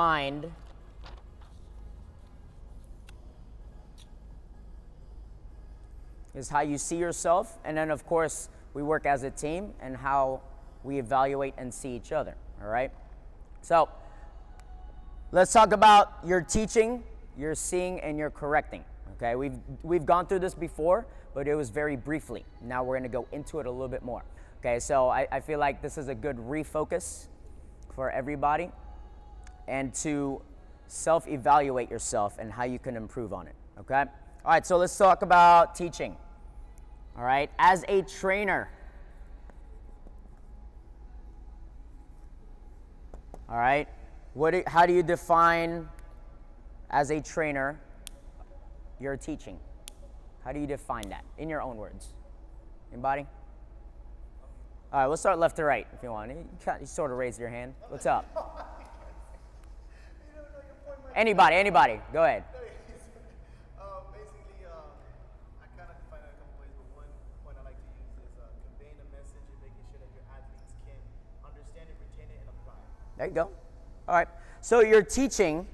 Mind is how you see yourself, and then of course we work as a team and how we evaluate and see each other. All right, so let's talk about your teaching, your seeing, and your correcting. Okay, we've gone through this before, but it was very briefly. Now we're going to go into it a little bit more. Okay, so I feel like this is a good refocus for everybody, and to self-evaluate yourself and how you can improve on it. Okay, all right, so let's talk about teaching. All right, as a trainer, all right, how do you define as a trainer your teaching? How do you define that in your own words? Anybody? All right, we'll start left to right if you want. You sort of raise your hand. What's up? Anybody, go ahead. Basically, I kind of define it a couple ways, but one point I like to use is conveying a message and making sure that your athletes can understand it, retain it, and apply it. There you go. All right, so your teaching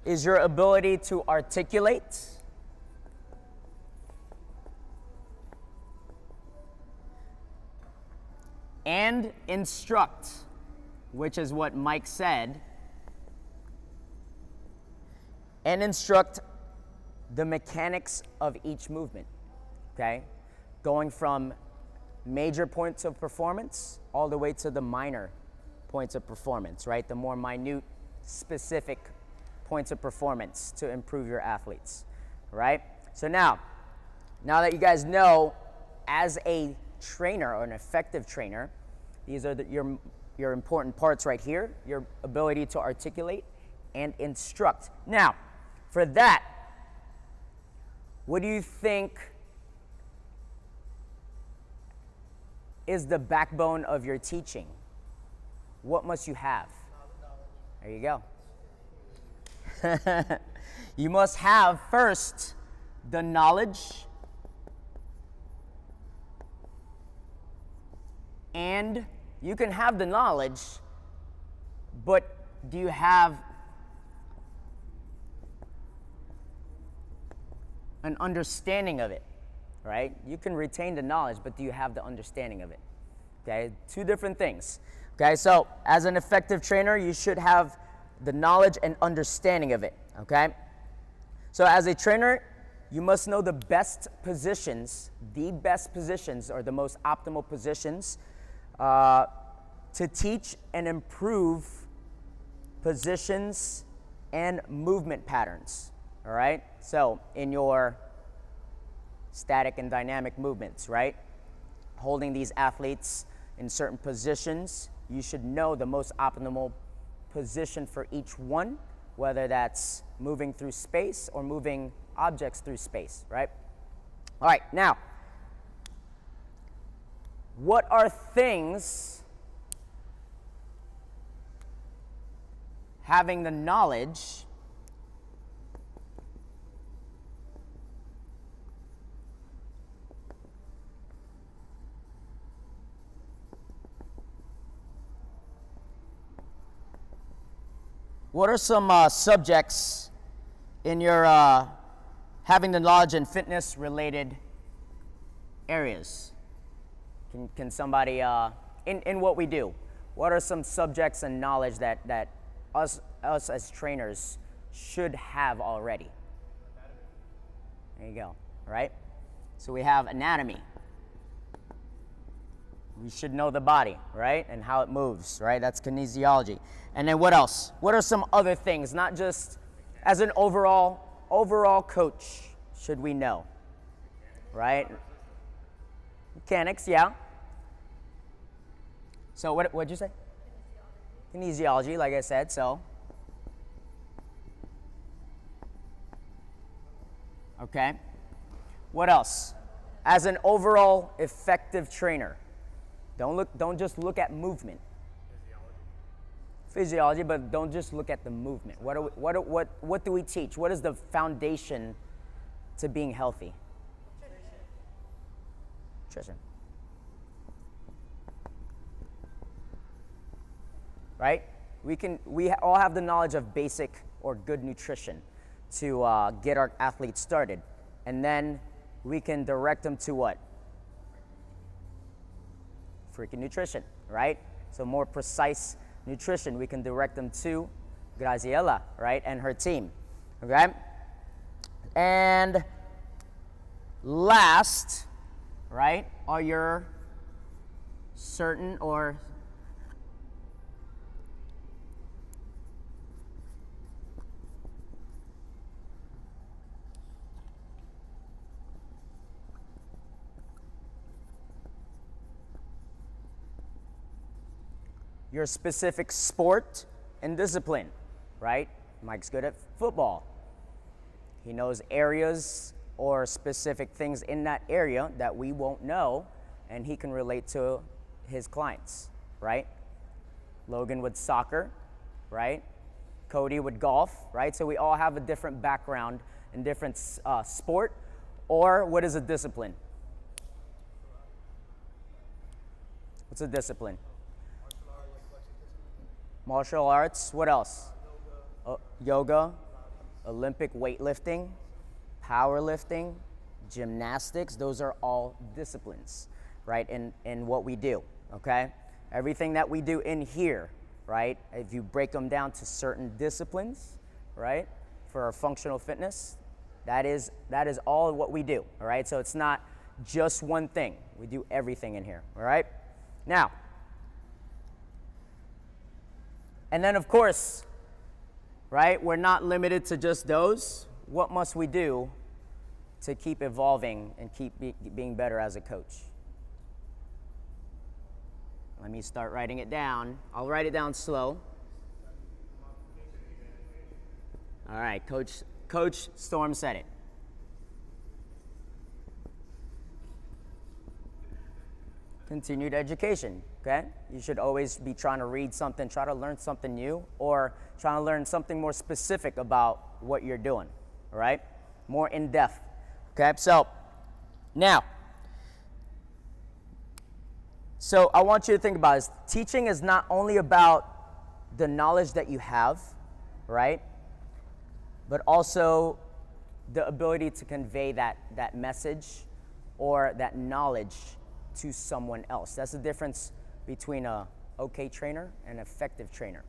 is your ability to articulate and instruct, which is what Mike said, and instruct the mechanics of each movement, okay? Going from major points of performance all the way to the minor points of performance, right? The more minute, specific points of performance to improve your athletes, right? So now that you guys know, as a trainer or an effective trainer, these are your important parts right here, your ability to articulate and instruct. Now, for that, what do you think is the backbone of your teaching? What must you have? There you go. You must have first the knowledge and you can have the knowledge, but do you have an understanding of it, right? You can retain the knowledge, but do you have the understanding of it? Okay, two different things. Okay, so as an effective trainer, you should have the knowledge and understanding of it, okay? So as a trainer, you must know the best positions, or the most optimal positions to teach and improve positions and movement patterns, all right? So in your static and dynamic movements, right? Holding these athletes in certain positions, you should know the most optimal position for each one, whether that's moving through space or moving objects through space, right? All right, now, what are things having the knowledge what are some subjects in your having the knowledge and fitness related areas? Can somebody, in what we do, what are some subjects and knowledge that us as trainers should have already? There you go, right? So we have anatomy. We should know the body, right? And how it moves, right? That's kinesiology. And then what else? What are some other things, not just as an overall coach, should we know, right? Mechanics, yeah. So what'd you say? Kinesiology, like I said, so. Okay. What else? As an overall effective trainer, don't just look at movement. Physiology, but don't just look at the movement. What do we teach? What is the foundation to being healthy? Nutrition. Right? We all have the knowledge of basic or good nutrition to get our athletes started. And then we can direct them to what? Freakin nutrition, right? So more precise nutrition, we can direct them to Graciela, right, and her team, okay? And last, right, are your certain or your specific sport and discipline, right? Mike's good at football. He knows areas or specific things in that area that we won't know, and he can relate to his clients, right? Logan with soccer, right? Cody with golf, right? So we all have a different background and different sport, or what is a discipline? What's a discipline? Martial arts, what else? Yoga, Olympic weightlifting, powerlifting, gymnastics, those are all disciplines, right, in what we do, okay? Everything that we do in here, right, if you break them down to certain disciplines, right, for our functional fitness, that is all what we do, all right? So it's not just one thing. We do everything in here, all right? Now, and then of course, right, we're not limited to just those. What must we do to keep evolving and keep being better as a coach? Let me start writing it down. I'll write it down slow. All right, Coach Storm said it. Continued education, okay? You should always be trying to read something, try to learn something new, or trying to learn something more specific about what you're doing, all right? More in depth, okay? So now, so I want you to think about this. Teaching is not only about the knowledge that you have, right? But also the ability to convey that message or that knowledge to someone else. That's the difference between a okay trainer and an effective trainer.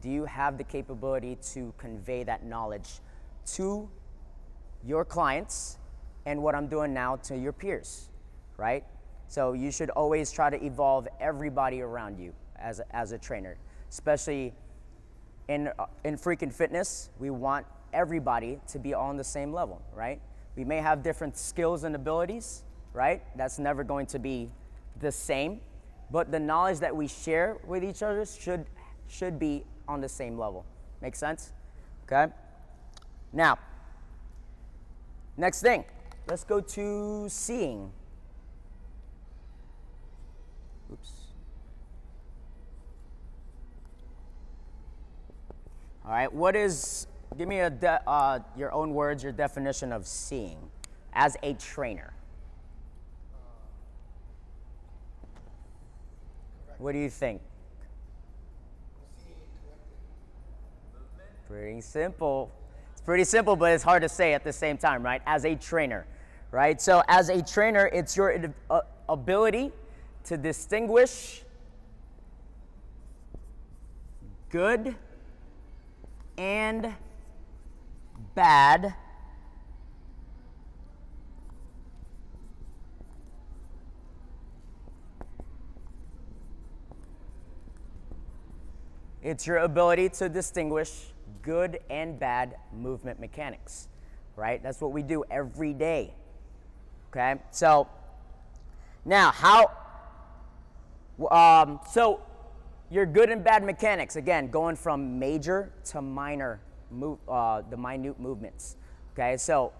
Do you have the capability to convey that knowledge to your clients and what I'm doing now to your peers, right? So you should always try to evolve everybody around you as a trainer, especially in Freakin Fitness. We want everybody to be on the same level, right? We may have different skills and abilities, right? That's never going to be the same, but the knowledge that we share with each other should be on the same level. Make sense? Okay? Now, next thing, let's go to seeing. Oops. All right, give me your own words, your definition of seeing as a trainer. What do you think? Pretty simple. It's pretty simple, but it's hard to say at the same time, right? As a trainer, right? So as a trainer, it's your ability to distinguish good and bad It's your ability to distinguish good and bad movement mechanics, right? That's what we do every day, okay? So now so your good and bad mechanics, again, going from major to minor, the minute movements, okay? So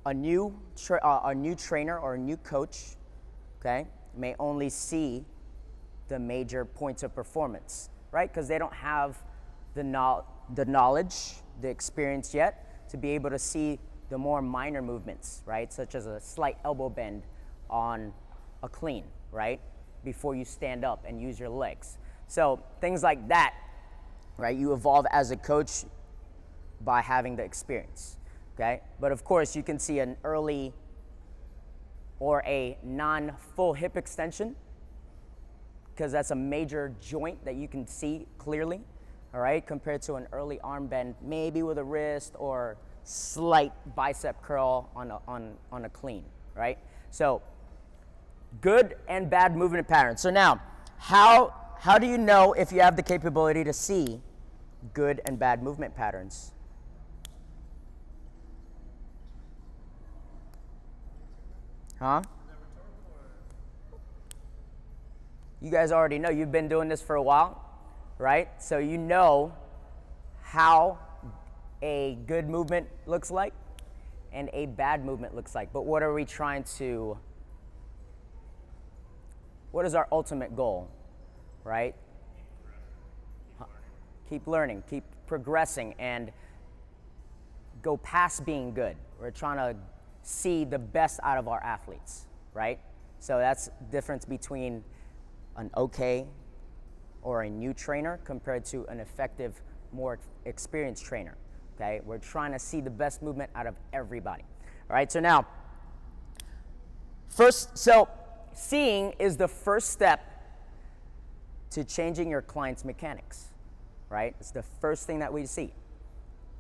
a new trainer or a new coach, okay, may only see the major points of performance, right? Because they don't have the knowledge, the experience yet to be able to see the more minor movements, right? Such as a slight elbow bend on a clean, right? Before you stand up and use your legs. So things like that, right? You evolve as a coach by having the experience, okay? But of course, you can see an early or a non-full hip extension, because that's a major joint that you can see clearly, all right, compared to an early arm bend, maybe with a wrist or slight bicep curl on a clean, right? So good and bad movement patterns. So now, how do you know if you have the capability to see good and bad movement patterns? Huh? You guys already know. You've been doing this for a while, right? So you know how a good movement looks like and a bad movement looks like. But what are we trying to, what is our ultimate goal, right? Keep learning, keep progressing, and go past being good. We're trying to see the best out of our athletes, right? So that's the difference between an okay or a new trainer compared to an effective, more experienced trainer, okay? We're trying to see the best movement out of everybody, all right? So now, so seeing is the first step to changing your client's mechanics, right? It's the first thing that we see,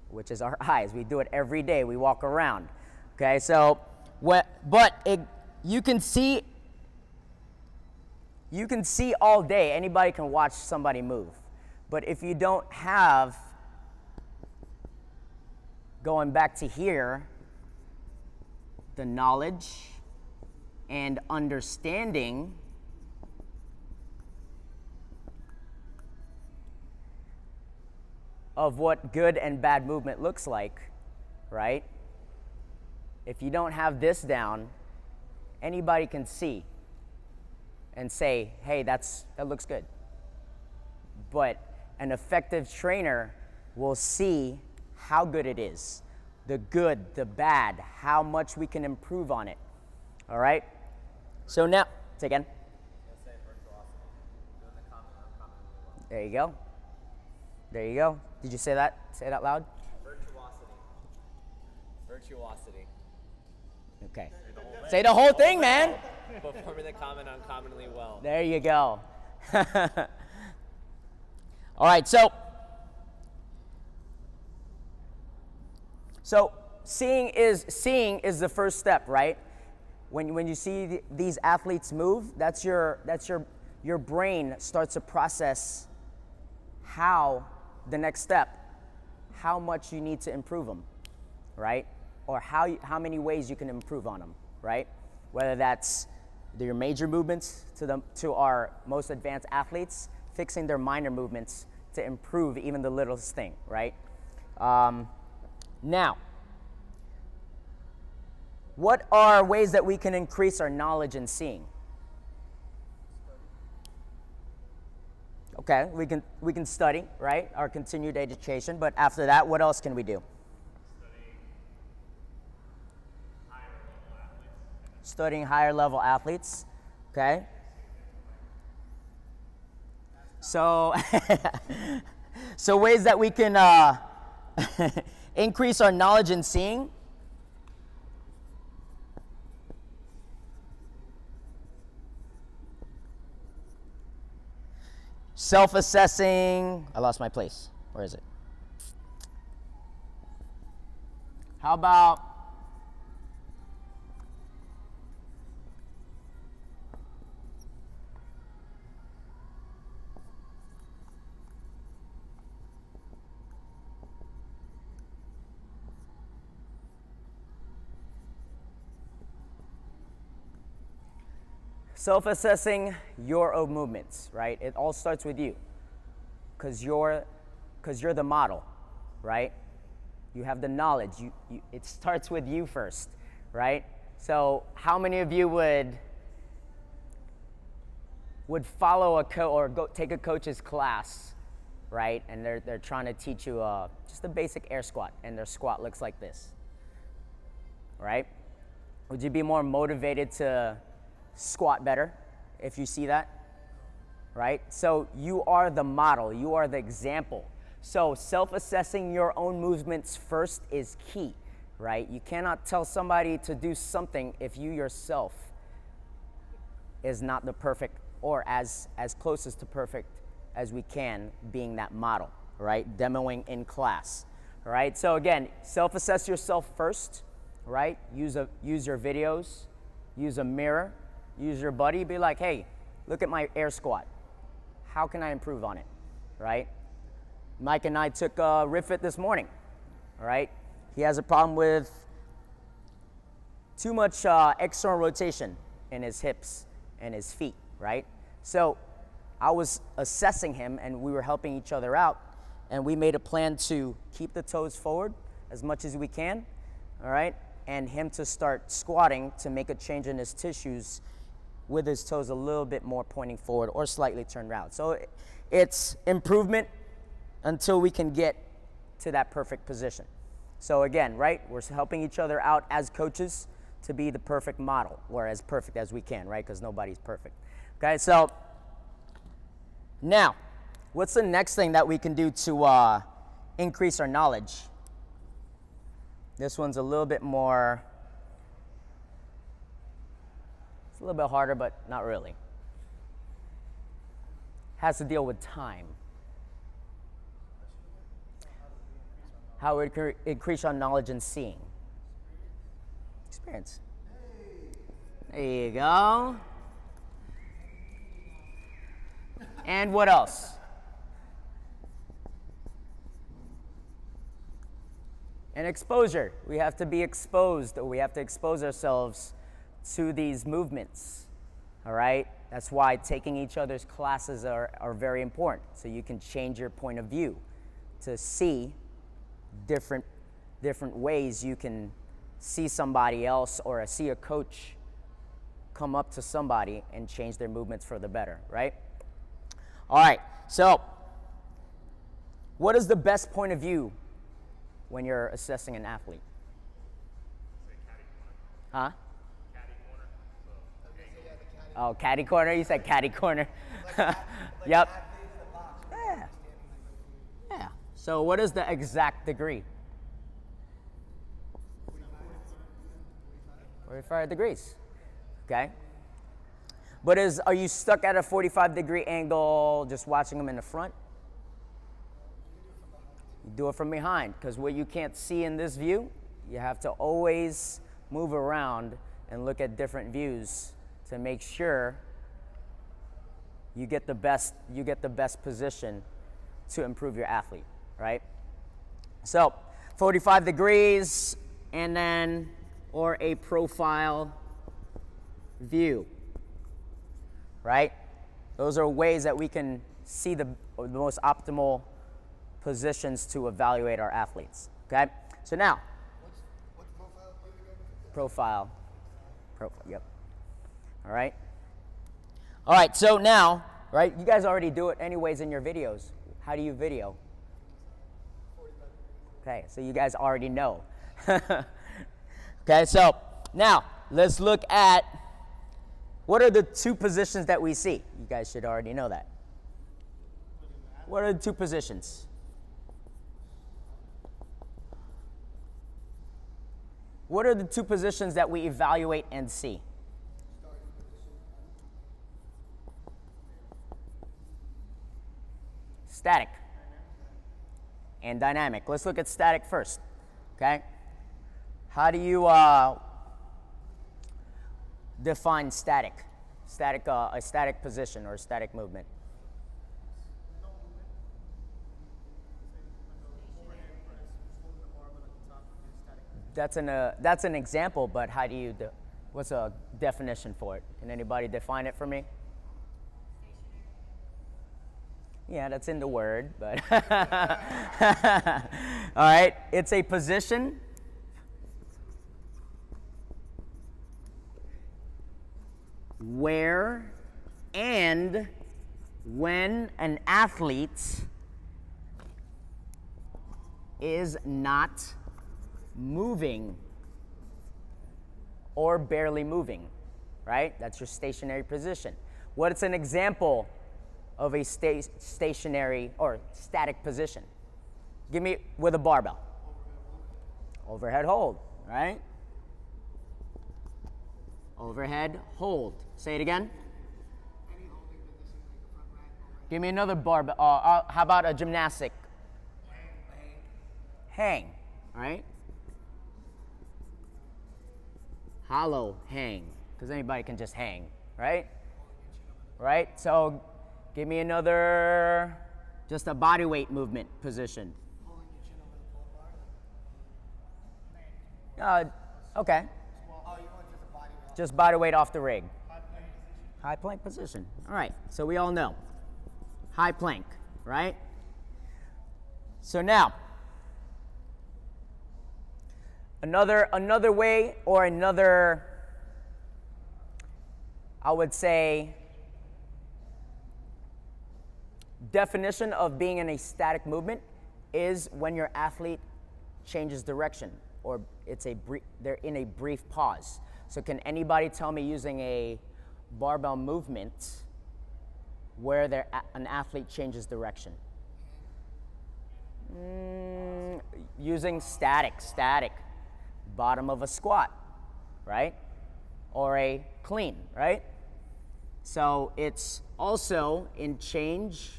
which is our eyes. We do it every day. We walk around, okay? So, you can see all day. Anybody can watch somebody move. But if you don't have, going back to here, the knowledge and understanding of what good and bad movement looks like, right? If you don't have this down, anybody can see and say, hey, that looks good. But an effective trainer will see how good it is, the good, the bad, how much we can improve on it, all right? So now, say again. There you go. There you go. Did you say that? Say it out loud. Virtuosity. Okay. Say the whole thing, man. Performing the common uncommonly well. There you go. All right, so seeing is the first step, right? When you see these athletes move, that's your brain starts to process how the next step, how much you need to improve them, right? Or how many ways you can improve on them, right? Whether that's your major movements to our most advanced athletes, fixing their minor movements to improve even the littlest thing, right? Now, what are ways that we can increase our knowledge in seeing? Okay, we can study, right? Our continued education, but after that, what else can we do? Studying higher level athletes, okay? So, so ways that we can increase our knowledge in seeing. Self-assessing. I lost my place. Where is it? How about self-assessing your own movements, right? It all starts with you, because you're the model, right? You have the knowledge. It starts with you first, right? So how many of you would follow a coach or go take a coach's class, right? And they're trying to teach you just a basic air squat, and their squat looks like this, right? Would you be more motivated to squat better if you see that? right? So you are the model, you are the example. So self-assessing your own movements first is key, right? You cannot tell somebody to do something if you yourself is not the perfect, or as closest to perfect as we can, being that model, right? Demoing in class, right? So again, self-assess yourself first, right? Use your videos, use a mirror, use your buddy, be like, hey, look at my air squat. How can I improve on it, right? Mike and I took RipFit this morning, all right? He has a problem with too much external rotation in his hips and his feet, right? So I was assessing him and we were helping each other out, and we made a plan to keep the toes forward as much as we can, all right? And him to start squatting to make a change in his tissues with his toes a little bit more pointing forward or slightly turned around. So it's improvement until we can get to that perfect position. So again, right, we're helping each other out as coaches to be the perfect model, or as perfect as we can, right? Because nobody's perfect. Okay, so now, what's the next thing that we can do to increase our knowledge? This one's a little bit more, it's a little bit harder, but not really. Has to deal with time. How it would increase our knowledge in seeing. Experience. There you go. And what else? And exposure. We have to be exposed, or we have to expose ourselves to these movements. All right? That's why taking each other's classes are very important. So you can change your point of view to see different ways you can see somebody else, or see a coach come up to somebody and change their movements for the better, right? All right, so what is the best point of view when you're assessing an athlete? Huh? Oh, caddy corner? You said caddy corner. Yep. Yeah. Yeah. So what is the exact degree? 45 degrees. Okay. But are you stuck at a 45-degree angle just watching them in the front? You do it from behind, because what you can't see in this view, you have to always move around and look at different views to make sure you get the best position to improve your athlete, right? So 45 degrees, and then, or a profile view, right? Those are ways that we can see the most optimal positions to evaluate our athletes, okay? So now, What's profile view again? Profile, yep. All right. All right, so now, right, you guys already do it anyways in your videos. How do you video? Okay, so you guys already know. Okay, so now let's look at what are the two positions that we see. You guys should already know that. What are the two positions? What are the two positions that we evaluate and see? Static and dynamic. Let's look at static first, okay? How do you define static? A static position or a static movement. That's an example, but how do you what's a definition for it? Can anybody define it for me? Yeah, that's in the word, but all right, it's a position where and when an athlete is not moving or barely moving, right? That's your stationary position. What's an example of a stationary or static position? Give me with a barbell. Overhead hold, right? Overhead hold. Say it again. Give me another barbell. How about a gymnastic? Hang, right? Hollow hang, because anybody can just hang, right? Right? So give me another, just a body weight movement position. Okay. Just body weight off the rig. High plank position. All right, so we all know. High plank, right? So now, another way, or another, I would say, definition of being in a static movement is when your athlete changes direction, or they're in a brief pause. So can anybody tell me, using a barbell movement, where an athlete changes direction? Using static, bottom of a squat, right? Or a clean, right? So it's also in change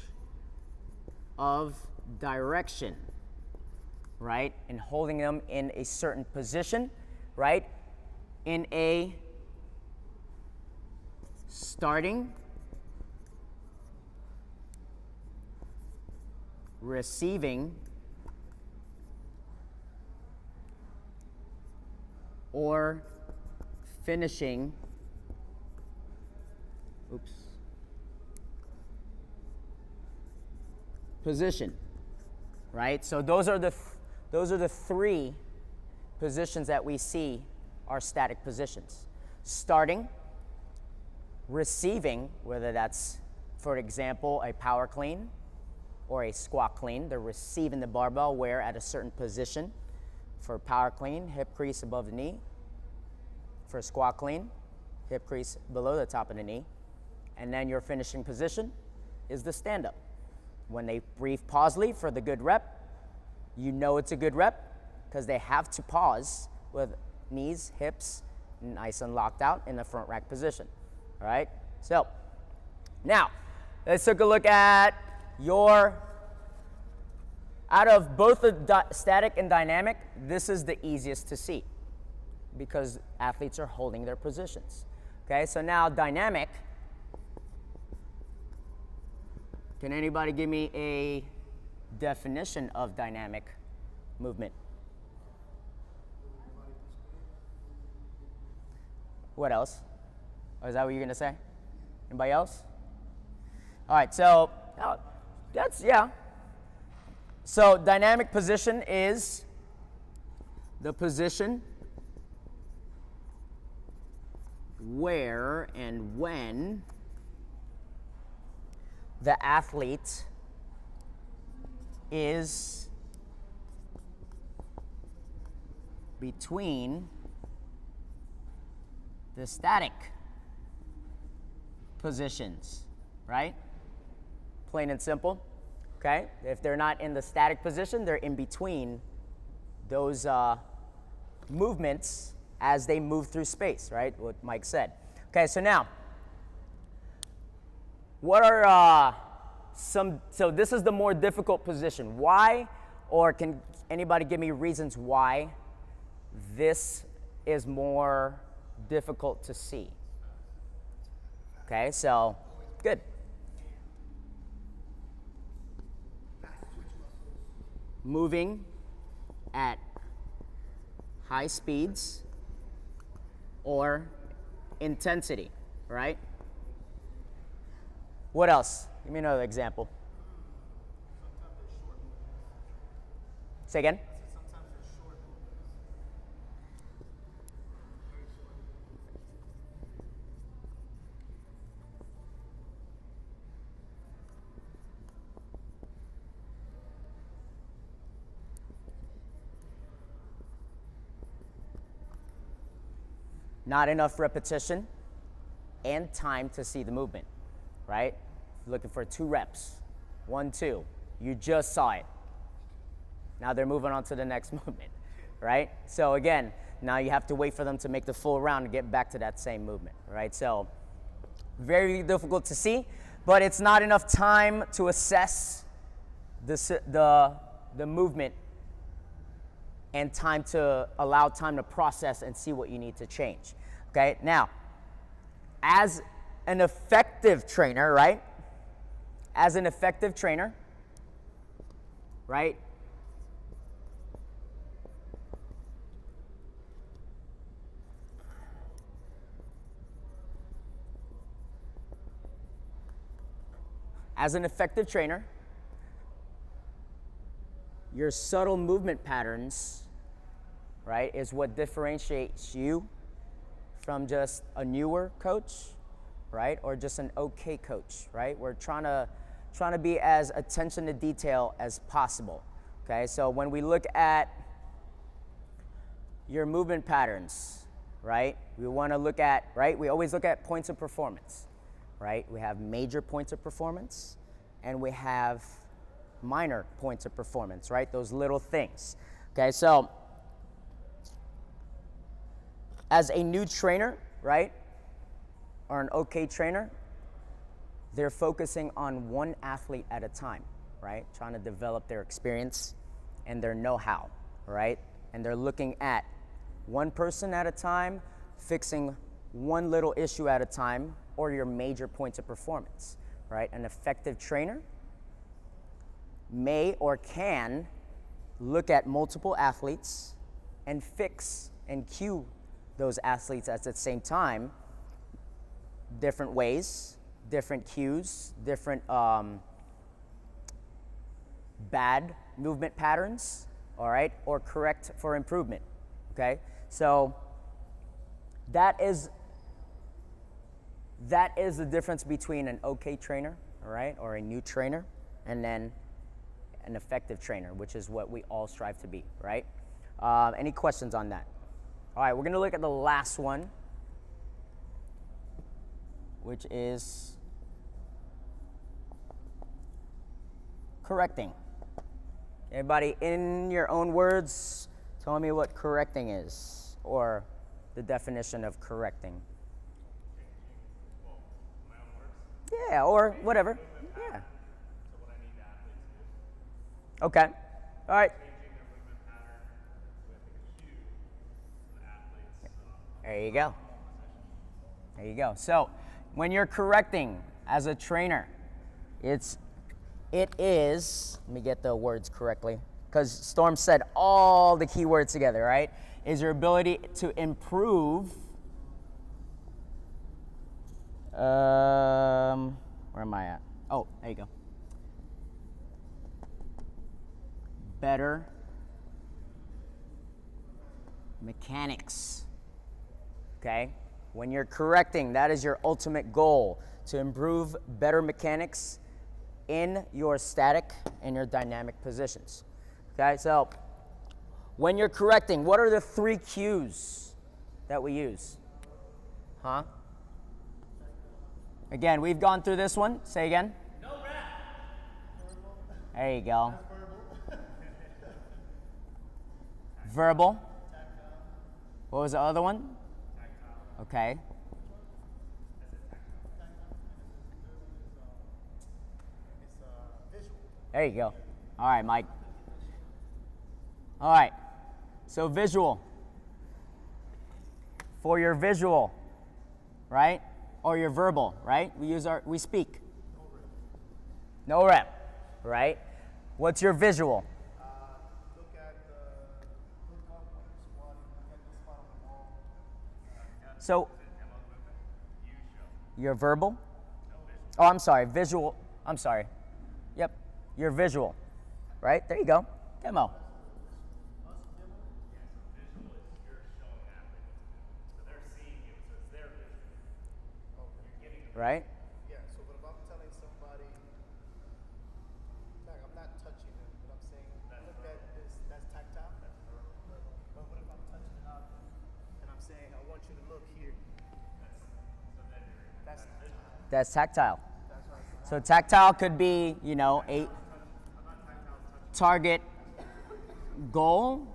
of direction, right? And holding them in a certain position, right? In a starting, receiving, or finishing, position, right? So those are the three positions that we see are static positions. Starting, receiving, whether that's, for example, a power clean or a squat clean, they're receiving the barbell where at a certain position. For power clean, hip crease above the knee. For squat clean, hip crease below the top of the knee. And then your finishing position is the stand-up. When they brief pause leave for the good rep, you know it's a good rep because they have to pause with knees, hips, nice and locked out in the front rack position. All right? So, now, let's take a look at out of both the static and dynamic, this is the easiest to see because athletes are holding their positions. Okay, so now dynamic. Can anybody give me a definition of dynamic movement? What else? Oh, is that what you're going to say? Anybody else? All right, so yeah. So dynamic position is the position where and when the athlete is between the static positions, right? Plain and simple, okay? If they're not in the static position, they're in between those movements as they move through space, right? What Mike said. Okay, so now, what are so this is the more difficult position. Why, or can anybody give me reasons why this is more difficult to see? Okay, so, good. Moving at high speeds or intensity, right? What else? Give me another example. Say again? Sometimes they're short movements. Not enough repetition and time to see the movement, right? You're looking for 2 reps. 1, 2. You just saw it. Now they're moving on to the next movement, right? So again, now you have to wait for them to make the full round to get back to that same movement, right? So very difficult to see, but it's not enough time to assess the movement and time to allow time to process and see what you need to change, okay? Now, as an effective trainer, right? As an effective trainer, right? As an effective trainer, your subtle movement patterns, right, is what differentiates you from just a newer coach, right, or just an okay coach, right? We're trying to be as attention to detail as possible, okay? So when we look at your movement patterns, right, we want to look at, right, we always look at points of performance, right? We have major points of performance and we have minor points of performance, right? Those little things, okay? So as a new trainer, right, or an okay trainer, they're focusing on one athlete at a time, right? Trying to develop their experience and their know-how, right? And they're looking at one person at a time, fixing one little issue at a time, or your major points of performance, right? An effective trainer may or can look at multiple athletes and fix and cue those athletes at the same time, different ways, different cues, different bad movement patterns, all right, or correct for improvement, okay? So that is the difference between an okay trainer, all right, or a new trainer, and then an effective trainer, which is what we all strive to be, right? Any questions on that? All right, we're gonna look at the last one, which is correcting. Everybody, in your own words, tell me what correcting is, or the definition of correcting. Yeah, or whatever. Yeah. Okay. All right. There you go. There you go. So, when you're correcting as a trainer, it is, let me get the words correctly, because Storm said all the key words together, right? Is your ability to improve, where am I at? Oh, there you go. Better mechanics, okay? When you're correcting, that is your ultimate goal, to improve better mechanics in your static and your dynamic positions, okay? So when you're correcting, what are the 3 cues that we use? Huh? Again, we've gone through this one. Say again. No rep. There you go. Verbal. What was the other one? Okay. There you go. All right, Mike. All right. So visual. For your visual, right? Or your verbal, right? We speak. No rep, right? What's your visual? Look at look up when you're squatting, look at the spot on the wall. So, your verbal? Oh, I'm sorry, visual. I'm sorry. Yep, your visual, right? There you go. Demo. Right? Yeah, so but if I'm telling somebody, like I'm not touching them, but I'm saying, look at this, that's tactile. But what if I'm touching an object and I'm saying, I want you to look here? That's tactile. That's tactile. That's right. So tactile could be, you know, a target goal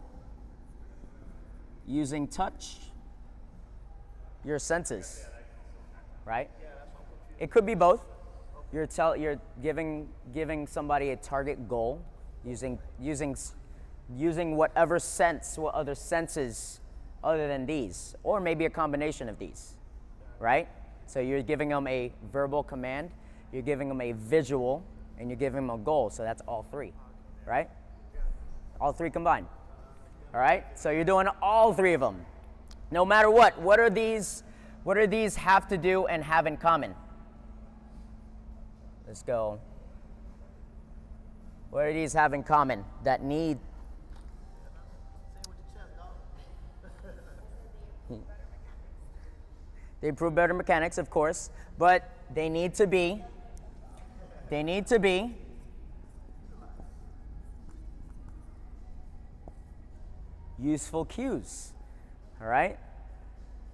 using touch, your senses, right? It could be both. You're giving somebody a target goal using whatever sense, what other senses other than these, or maybe a combination of these, right? So you're giving them a verbal command, you're giving them a visual, and you're giving them a goal. So that's all three, right? All three combined. All right? So you're doing all three of them. No matter what. What are these have to do and have in common? Let's go. What do these have in common that need? They improve better mechanics, of course, but they need to be useful cues, all right?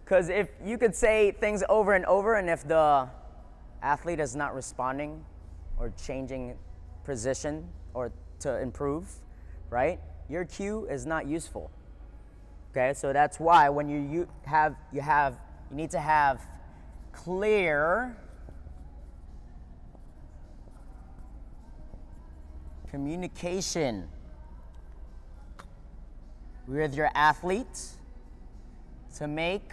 Because if you could say things over and over, and if the athlete is not responding or changing position or to improve, right? Your cue is not useful. Okay, so that's why when you need to have clear communication with your athlete to make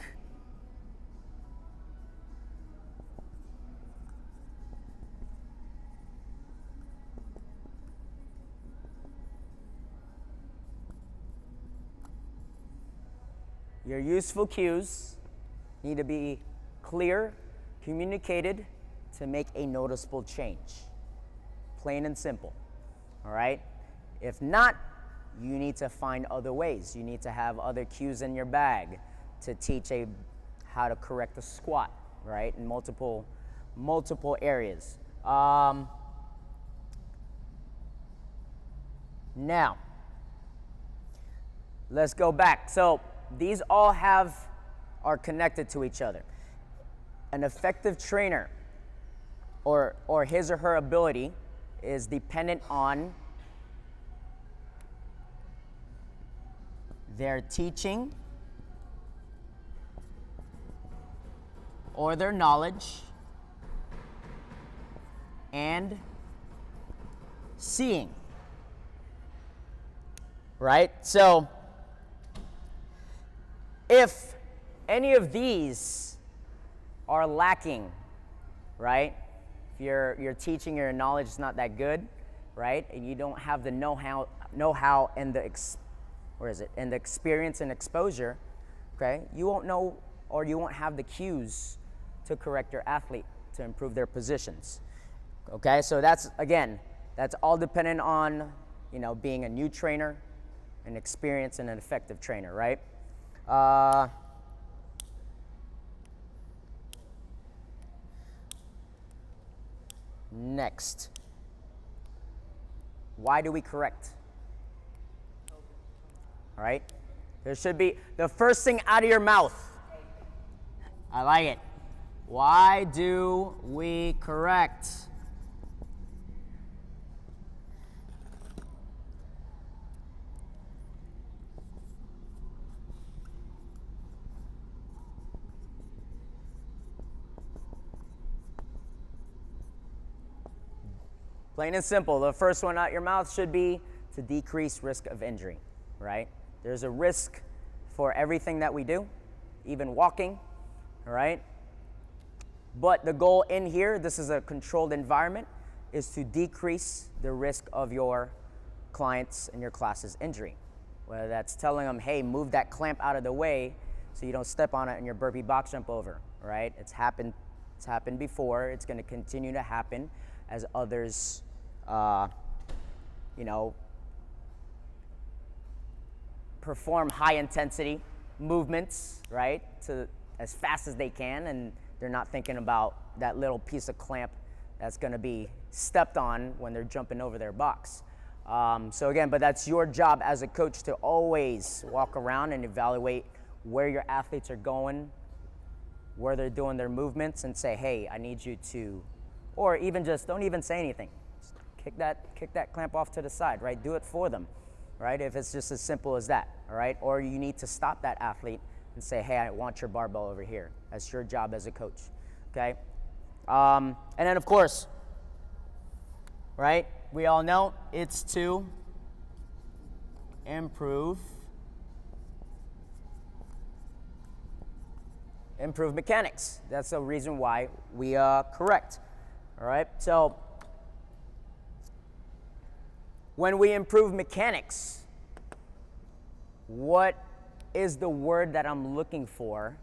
your useful cues need to be clear, communicated to make a noticeable change. Plain and simple, all right? If not, you need to find other ways. You need to have other cues in your bag to teach how to correct a squat, right? In multiple areas. Now, let's go back. So these all are connected to each other. An effective trainer or his or her ability is dependent on their teaching or their knowledge and seeing, right? So if any of these are lacking, right? If your teaching or your knowledge is not that good, right? And you don't have the know-how and the experience and exposure, okay? You won't know, or you won't have the cues to correct your athlete to improve their positions. Okay? So that's all dependent on, being a new trainer, an experienced and an effective trainer, right? Next. Why do we correct? All right? There should be the first thing out of your mouth. I like it. Why do we correct? Plain and simple. The first one out your mouth should be to decrease risk of injury, right? There's a risk for everything that we do, even walking, all right? But the goal in here, this is a controlled environment, is to decrease the risk of your clients and your class's injury. Whether that's telling them, hey, move that clamp out of the way so you don't step on it in your burpee box jump over, right? It's happened before. It's going to continue to happen as others, perform high intensity movements, right, to as fast as they can, and they're not thinking about that little piece of clamp that's going to be stepped on when they're jumping over their box. So again, but that's your job as a coach to always walk around and evaluate where your athletes are going, where they're doing their movements, and say, hey, I need you to Or even just don't even say anything. Just kick that clamp off to the side, right? Do it for them, right? If it's just as simple as that, all right? Or you need to stop that athlete and say, hey, I want your barbell over here. That's your job as a coach, okay? And then of course, right? We all know it's to improve mechanics. That's the reason why we correct. All right, so when we improve mechanics, what is the word that I'm looking for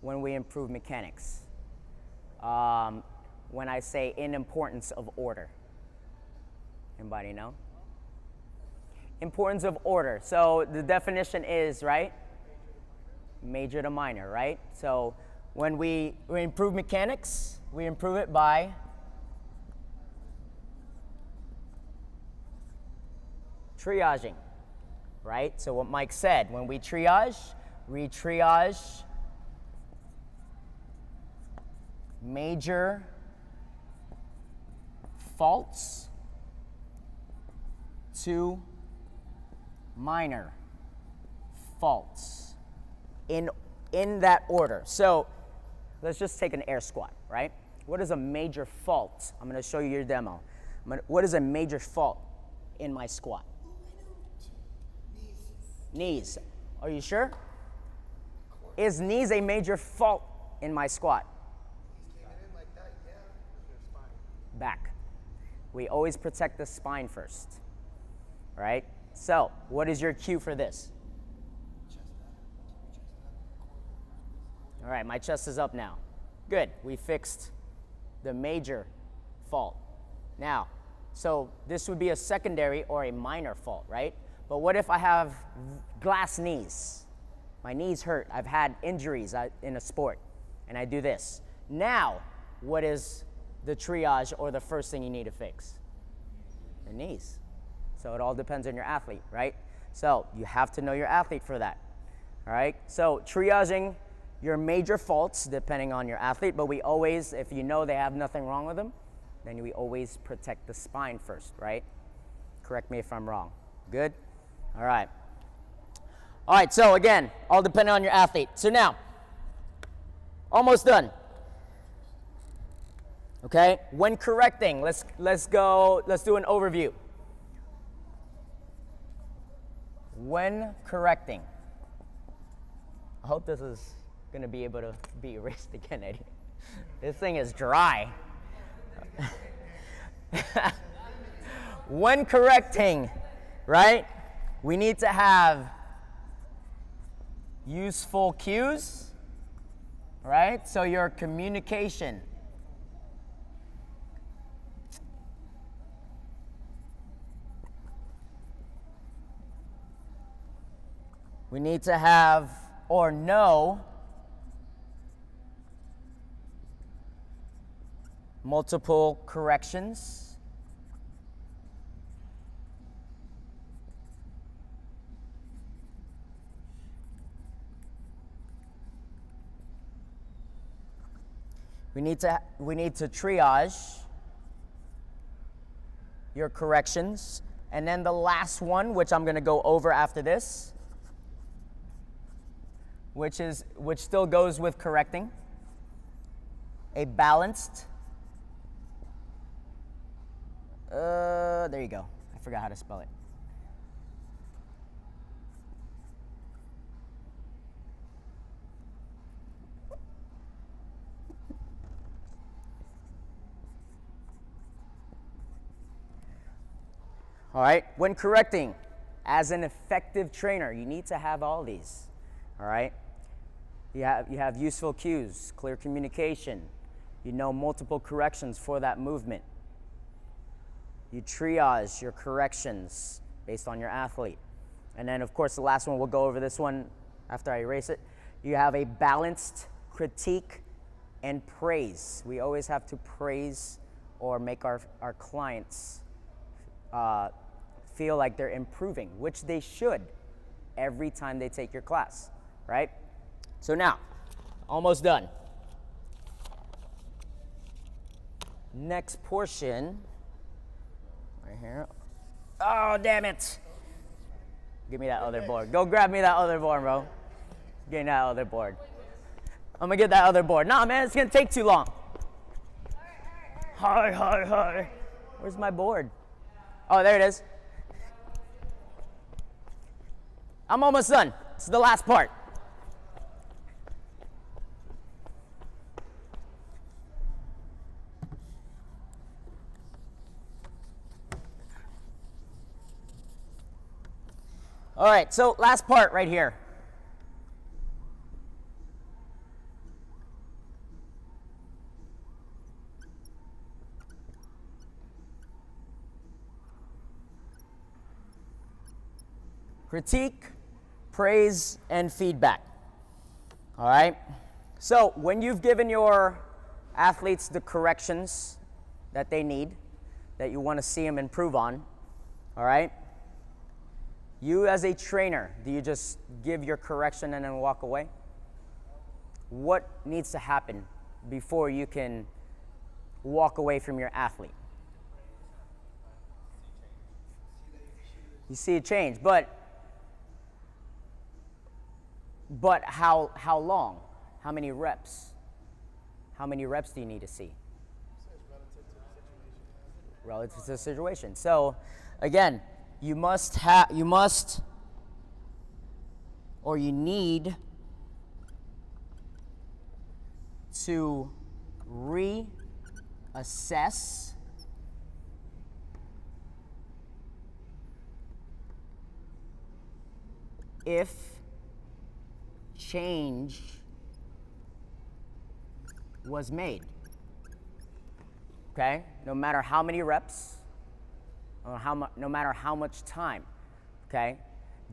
when we improve mechanics? When I say in importance of order. Anybody know? Importance of order. So the definition is, right? Major to minor, right? So when we improve mechanics, we improve it by triaging, right? So what Mike said, when we triage major faults to minor faults in that order. So let's just take an air squat, right? What is a major fault? I'm going to show you your demo. What is a major fault in my squat? Knees. Are you sure? Is knees a major fault in my squat? Back. We always protect the spine first, right? So what is your cue for this? All right, my chest is up now. Good, we fixed the major fault. Now, so this would be a secondary or a minor fault, right? But what if I have glass knees? My knees hurt, I've had injuries in a sport, and I do this. Now, what is the triage or the first thing you need to fix? The knees. So it all depends on your athlete, right? So you have to know your athlete for that, all right? So triaging your major faults depending on your athlete, but we always, if you know they have nothing wrong with them, then we always protect the spine first, right? Correct me if I'm wrong. Good? All right. All right, so again, all depending on your athlete. So now, almost done. Okay, when correcting, let's do an overview. When correcting, I hope this is going to be able to be erased again, Eddie. This thing is dry. When correcting, right, we need to have useful cues, right? So your communication. We need to have or know multiple corrections. We need to triage your corrections. And then the last one, which I'm going to go over after this, which still goes with correcting, a balanced, there you go. I forgot how to spell it. All right, when correcting, as an effective trainer, you need to have all these, all right? You have useful cues, clear communication. You know multiple corrections for that movement. You triage your corrections based on your athlete. And then, of course, the last one, we'll go over this one after I erase it. You have a balanced critique and praise. We always have to praise or make our clients feel like they're improving, which they should every time they take your class, right? So now, almost done. next portion, right here. Oh, damn it. Give me that other board. Go grab me that other board, bro. Get that other board. I'm gonna get that other board. Nah, man, it's gonna take too long. Hi. Where's my board? Oh, there it is. I'm almost done. It's the last part. All right, so last part right here. Critique, praise, and feedback. All right? So when you've given your athletes the corrections that they need, that you want to see them improve on, all right? You as a trainer, do you just give your correction and then walk away? What needs to happen before you can walk away from your athlete? You see a change, but how long? How many reps? How many reps do you need to see? Relative to the situation. So, again, you need to reassess if change was made. Okay? No matter how many reps, or no matter how much time. Okay?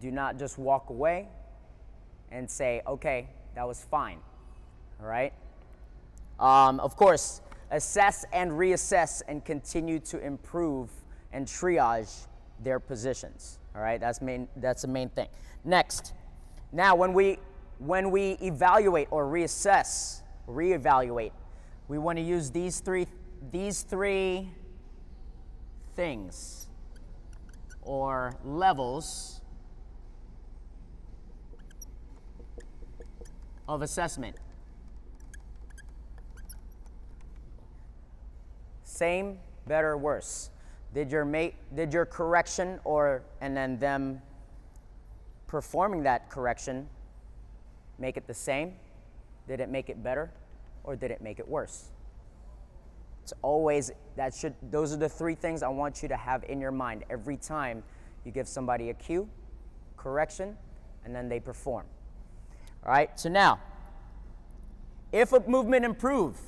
Do not just walk away and say, okay, that was fine. All right? Of course, assess and reassess and continue to improve and triage their positions. All right? That's the main thing. Next. Now, when we evaluate or reevaluate, we want to use these three things or levels of assessment. Same, better, worse. Did your correction and then them performing that correction make it the same? Did it make it better, or did it make it worse? It's always those are the three things I want you to have in your mind every time you give somebody a cue, correction, and then they perform. All right, so now, if a movement improves,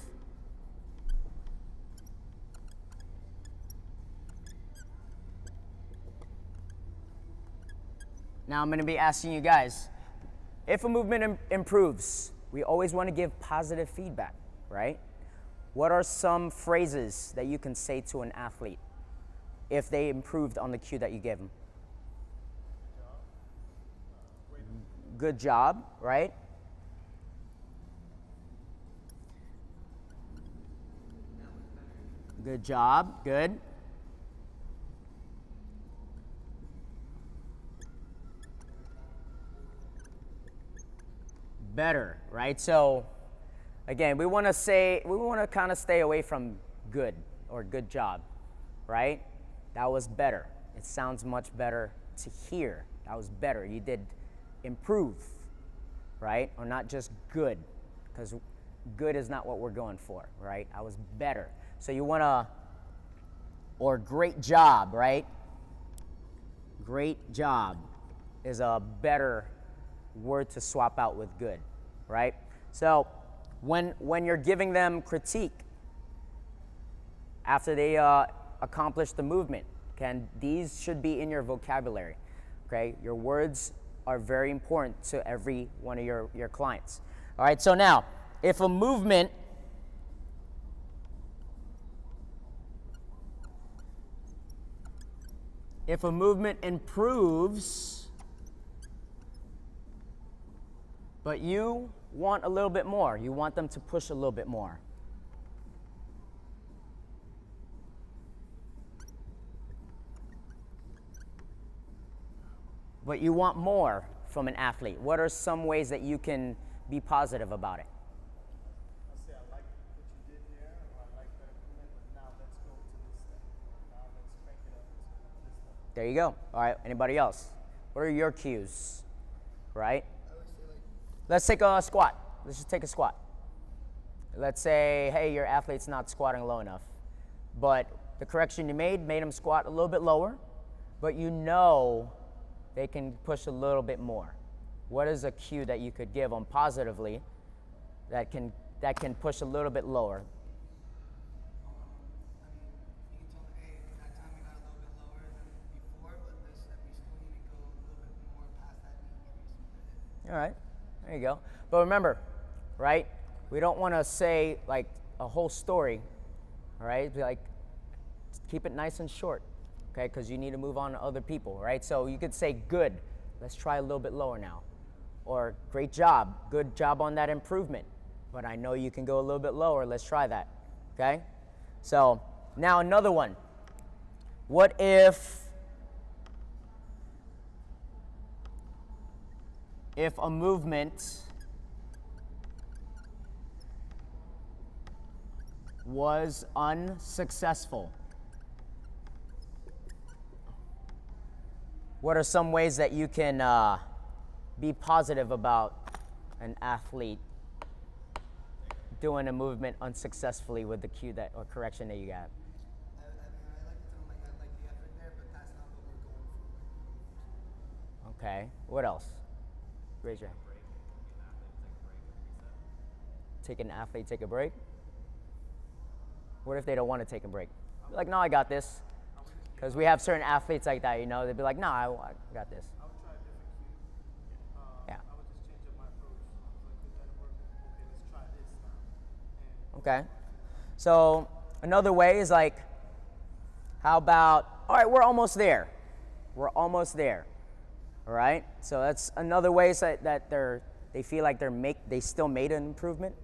now I'm going to be asking you guys, if a movement improves, we always want to give positive feedback, right? What are some phrases that you can say to an athlete if they improved on the cue that you gave them? Good job, right? Good job, good. Better, right? So again, we want to kind of stay away from good or good job, right? That was better. It sounds much better to hear. That was better. You did improve, right? Or not just good, because good is not what we're going for, right? I was better. So you want to, or great job, right? Great job is a better word to swap out with good, right? So when you're giving them critique after they accomplish the movement, these should be in your vocabulary, okay? Your words are very important to every one of your clients. All right, so now, if a movement improves, but you want a little bit more, you want them to push a little bit more, but you want more from an athlete. What are some ways that you can be positive about it? I say, I like what you did there, or I like that improvement, but now let's go to this step. Now let's crank it up to this level. There you go. All right, anybody else? What are your cues, right? I would say like, Let's take a squat. Let's just take a squat. Let's say, hey, your athlete's not squatting low enough, but the correction you made them squat a little bit lower, but you know they can push a little bit more. What is a cue that you could give them positively that can push a little bit lower? I mean, you can tell them, hey, that time we got a little bit lower than before, but this step we still need to go a little bit more past that decrease with it. All right, there you go. But remember, right, we don't want to say like a whole story, all right? Like, keep it nice and short, okay? Because you need to move on to other people, right? So you could say, good, let's try a little bit lower now. Or great job, good job on that improvement. But I know you can go a little bit lower, let's try that, okay? So now another one. What if a movement was unsuccessful? What are some ways that you can be positive about an athlete doing a movement unsuccessfully with the cue that or correction that you got? I mean, I like to tell them, like, I like the effort there, but that's not what we're going for. Okay. What else? Raise your hand. Take an athlete, take a break. What if they don't want to take a break? Be like, no, I got this. Because we have certain athletes like that, you know, they'd be like, no, I got this. I would try a different cue. Yeah. I would just change up my approach. Like, this didn't work. Okay, let's try this now. And Okay. So another way is like, how about, all right, we're almost there. We're almost there. All right. So that's another way so that they feel like they still made an improvement,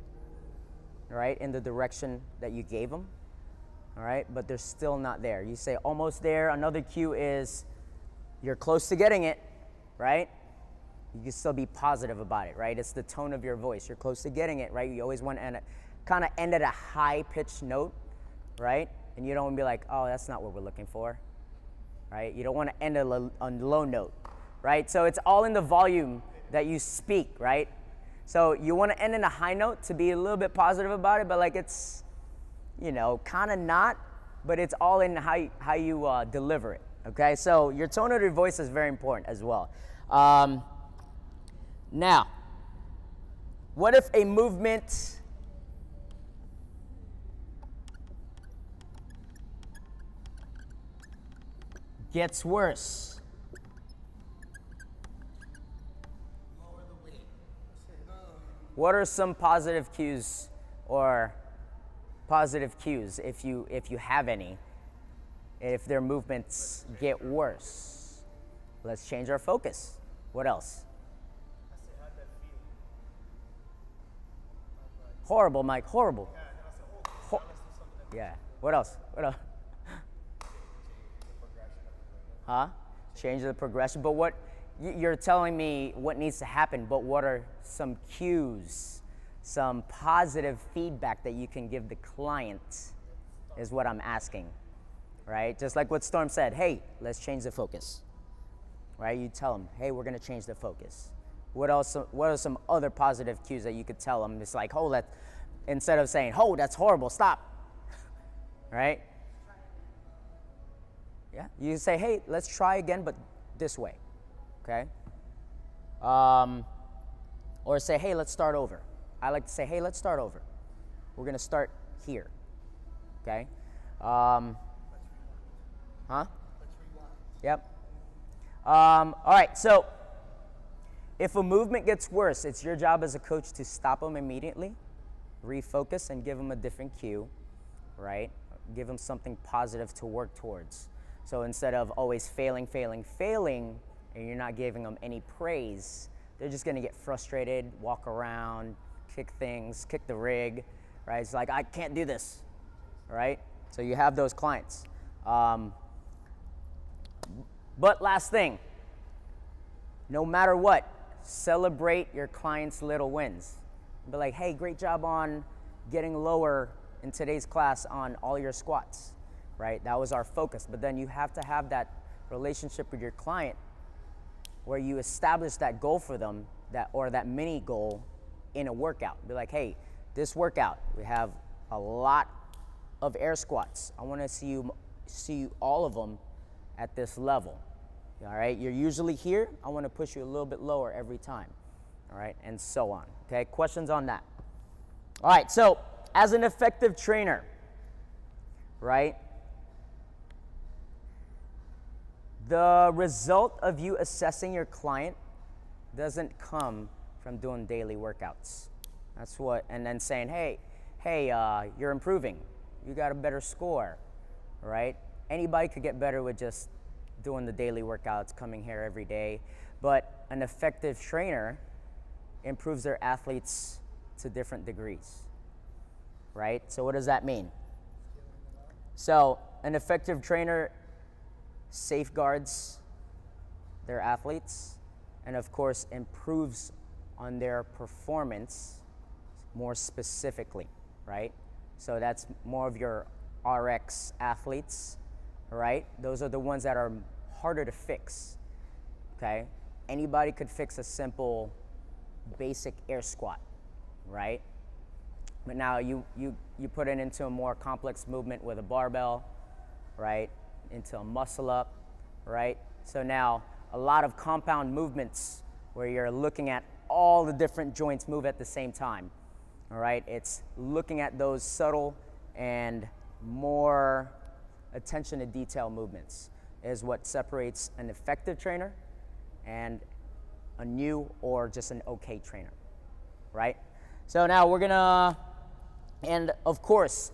all right, in the direction that you gave them. All right, but they're still not there. You say almost there. Another cue is you're close to getting it, right? You can still be positive about it, right? It's the tone of your voice. You're close to getting it, right? You always want to kind of end at a high-pitched note, right? And you don't want to be like, oh, that's not what we're looking for, right? You don't want to end on a low note, right? So it's all in the volume that you speak, right? So you want to end in a high note to be a little bit positive about it, but like it's, you know, kind of not, but it's all in how you deliver it, okay? So your tone of your voice is very important as well. Now, what if a movement gets worse? lower the weight. What are some positive cues or positive cues, if you have any, if their movements get worse? Let's change our focus. What else? I say, how'd that feel? Horrible, Mike, horrible. Yeah, and then I said, oh, Ho- now let's do something that Yeah. What else? What else? Huh? Change the progression. But what you're telling me what needs to happen, but what are some cues, some positive feedback that you can give the client is what I'm asking, right? Just like what Storm said, hey, let's change the focus, right? You tell them, hey, we're gonna change the focus. What else? What are some other positive cues that you could tell them? It's like, oh, instead of saying, oh, that's horrible, stop, right? Yeah, you say, hey, let's try again, but this way, okay? Or say, hey, let's start over. I like to say, hey, let's start over. We're gonna start here, okay? Huh? Let's rewind. Yep. All right, so if a movement gets worse, it's your job as a coach to stop them immediately, refocus, and give them a different cue, right? Give them something positive to work towards. So instead of always failing, and you're not giving them any praise, they're just gonna get frustrated, walk around, kick things, kick the rig, right? It's like, I can't do this, right? So you have those clients. But last thing, no matter what, celebrate your client's little wins. Be like, hey, great job on getting lower in today's class on all your squats, right? That was our focus. But then you have to have that relationship with your client where you establish that goal for them, that mini goal in a workout. Be like, hey, this workout, we have a lot of air squats. I want to see you all of them at this level. All right, you're usually here. I want to push you a little bit lower every time. All right, and so on. Okay, questions on that? All right, so as an effective trainer, right, the result of you assessing your client doesn't come from doing daily workouts. That's what, and then saying, hey, you're improving. You got a better score, right? Anybody could get better with just doing the daily workouts, coming here every day. But an effective trainer improves their athletes to different degrees, right? So what does that mean? So an effective trainer safeguards their athletes and of course improves on their performance more specifically, right? So that's more of your RX athletes, right? Those are the ones that are harder to fix, okay? Anybody could fix a simple basic air squat, right? But now you put it into a more complex movement with a barbell, right? Into a muscle up, right? So now a lot of compound movements where you're looking at all the different joints move at the same time, all right? It's looking at those subtle and more attention to detail movements is what separates an effective trainer and a new or just an okay trainer, right? So now we're gonna, and of course,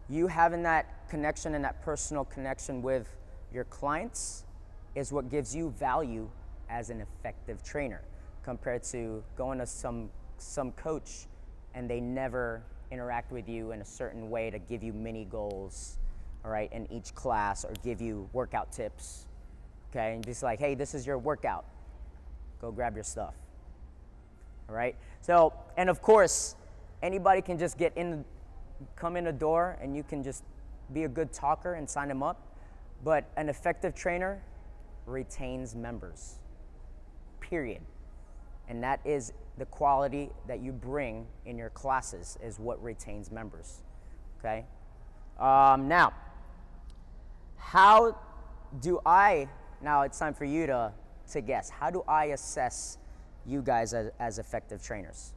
you having that connection and that personal connection with your clients is what gives you value as an effective trainer compared to going to some coach and they never interact with you in a certain way to give you mini goals, all right, in each class or give you workout tips, okay? And just like, hey, this is your workout. Go grab your stuff, all right? So, and of course, anybody can just come in the door and you can just be a good talker and sign them up, but an effective trainer retains members, period. And that is the quality that you bring in your classes is what retains members, okay? Now, now it's time for you to guess. How do I assess you guys as effective trainers?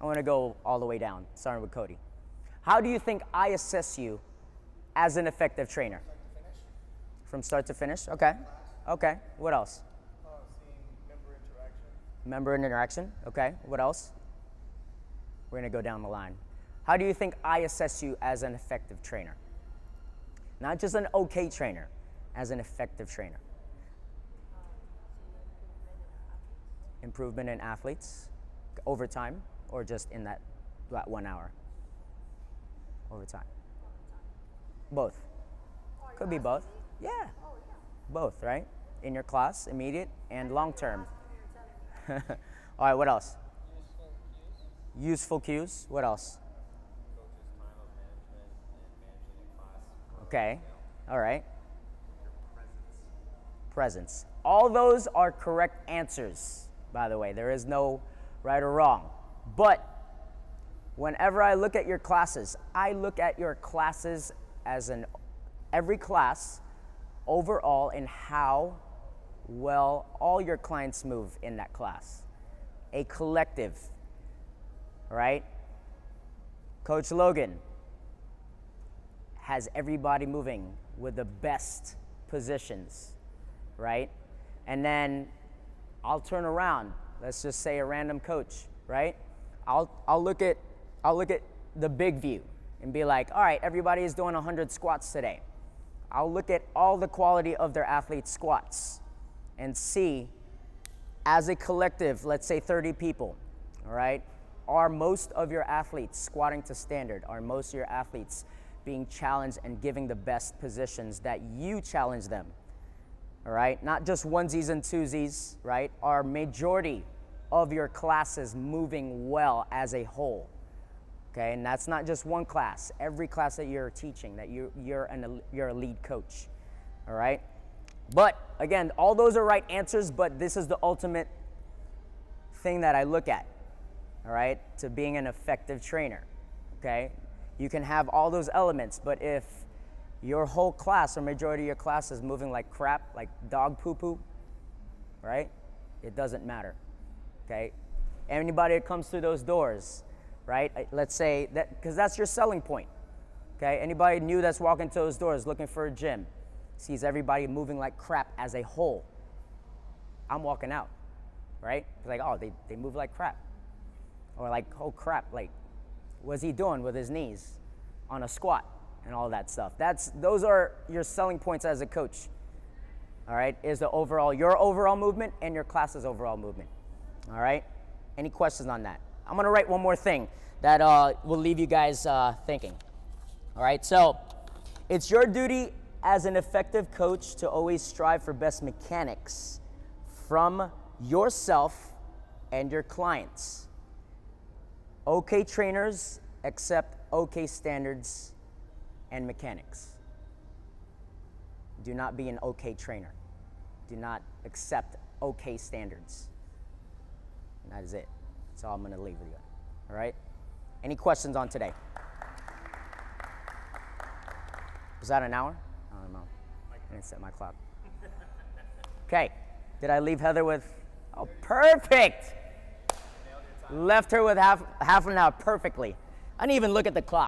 I want to go all the way down, starting with Cody. How do you think I assess you as an effective trainer? From start to finish? Okay. Okay. What else? Seeing member interaction. Member interaction. Okay. What else? We're going to go down the line. How do you think I assess you as an effective trainer? Not just an okay trainer, as an effective trainer. Improvement in athletes over time or just in that 1 hour? Over time. Both. Could be both. Yeah. Both, right? In your class, immediate and long term. All right, what else? Useful cues. What else? Okay. All right. Presence. All those are correct answers, by the way. There is no right or wrong. But whenever I look at your classes, I look at your classes as every class overall in how well all your clients move in that class. A collective, right? Coach Logan has everybody moving with the best positions, right? And then I'll turn around, let's just say a random coach, right? I'll look at the big view and be like, all right, everybody is doing 100 squats today. I'll look at all the quality of their athletes' squats and see, as a collective, let's say 30 people, all right, are most of your athletes squatting to standard? Are most of your athletes being challenged and giving the best positions that you challenge them? all right? Not just onesies and twosies, right? Are majority of your classes moving well as a whole, okay? And that's not just one class. Every class that you're teaching, that you're a lead coach, all right? But again, all those are right answers, but this is the ultimate thing that I look at, all right, to being an effective trainer, okay? You can have all those elements, but if your whole class or majority of your class is moving like crap, like dog poo-poo, right? It doesn't matter, okay? Anybody that comes through those doors, right? Let's say that, because that's your selling point, okay? Anybody new that's walking through those doors looking for a gym, sees everybody moving like crap as a whole, I'm walking out, right? It's like, oh, they move like crap. Or like, oh crap, like, what's he doing with his knees on a squat? And all that stuff. Those are your selling points as a coach. All right, is your overall movement and your class's overall movement. All right, any questions on that? I'm gonna write one more thing that will leave you guys thinking. All right, so it's your duty as an effective coach to always strive for best mechanics from yourself and your clients. Okay trainers accept okay standards and mechanics. Do not be an okay trainer. Do not accept okay standards. And that is it. That's all I'm gonna leave with you. All right? Any questions on today? Was that an hour? I don't know. I didn't set my clock. Okay. Did I leave Heather with, oh, perfect. Left her with half an hour perfectly. I didn't even look at the clock.